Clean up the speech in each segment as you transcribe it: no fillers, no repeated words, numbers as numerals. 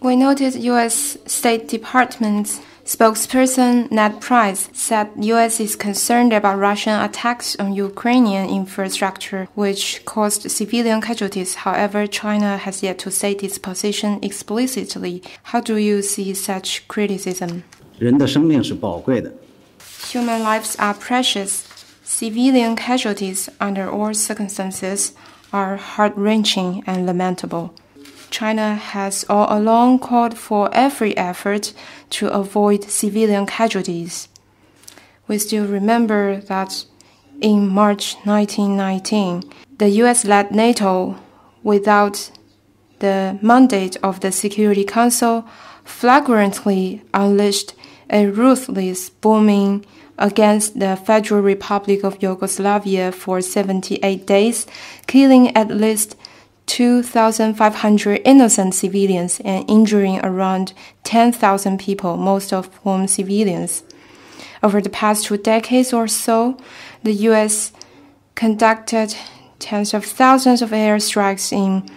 We noted U.S. State Department spokesperson Ned Price said U.S. is concerned about Russian attacks on Ukrainian infrastructure, which caused civilian casualties. However, China has yet to state its position explicitly. How do you see such criticism? 人的生命是宝贵的。 Human lives are precious. Civilian casualties under all circumstances are heart-wrenching and lamentable. China has all along called for every effort to avoid civilian casualties. We still remember that in March 1919, the US led NATO without the mandate of the Security Council flagrantly unleashed a ruthless bombing against the Federal Republic of Yugoslavia for 78 days, killing at least 2,500 innocent civilians and injuring around 10,000 people, most of whom civilians. Over the past 2 decades or so, the U.S. conducted tens of thousands of airstrikes in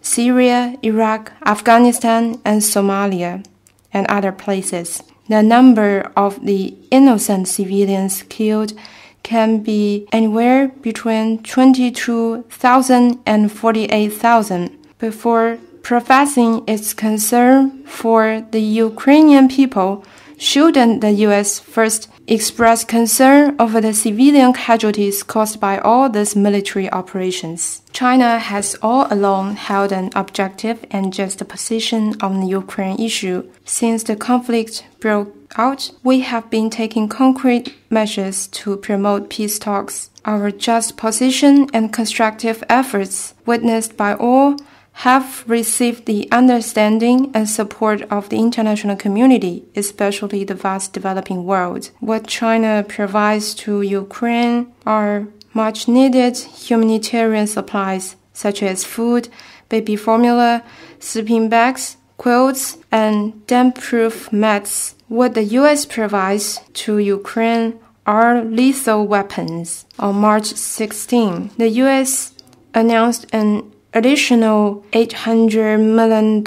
Syria, Iraq, Afghanistan, and Somalia, and other places. The number of the innocent civilians killed can be anywhere between 22,000 and 48,000. Before professing its concern for the Ukrainian people, shouldn't the U.S. first express concern over the civilian casualties caused by all these military operations? China has all along held an objective and just position on the Ukraine issue. Since the conflict broke out, we have been taking concrete measures to promote peace talks. Our just position and constructive efforts, witnessed by all, have received the understanding and support of the international community, especially the vast developing world. What China provides to Ukraine are much needed humanitarian supplies such as food, baby formula, sleeping bags, quilts, and damp-proof mats. What the U.S. provides to Ukraine are lethal weapons. On March 16, the U.S. announced an additional $800 million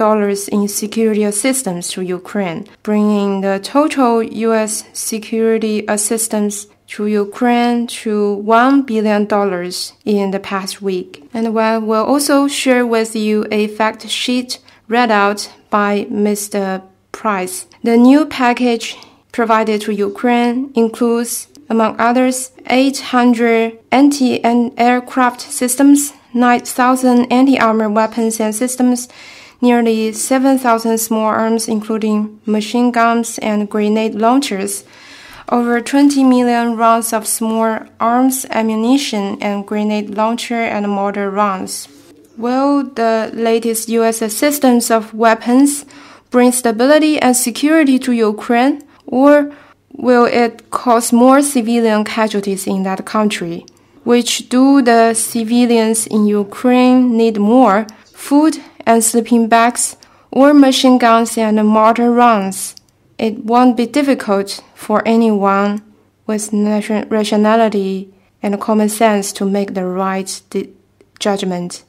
in security assistance to Ukraine, bringing the total U.S. security assistance to Ukraine to $1 billion in the past week. And we'll also share with you a fact sheet read out by Mr. Price. The new package provided to Ukraine includes, among others, 800 anti-aircraft systems, 9,000 anti-armor weapons and systems, nearly 7,000 small arms including machine guns and grenade launchers, over 20 million rounds of small arms ammunition and grenade launcher and mortar rounds. Will the latest U.S. assistance of weapons bring stability and security to Ukraine, or will it cause more civilian casualties in that country? Which do the civilians in Ukraine need more, food and sleeping bags, or machine guns and mortar rounds? It won't be difficult for anyone with rationality and common sense to make the right judgment.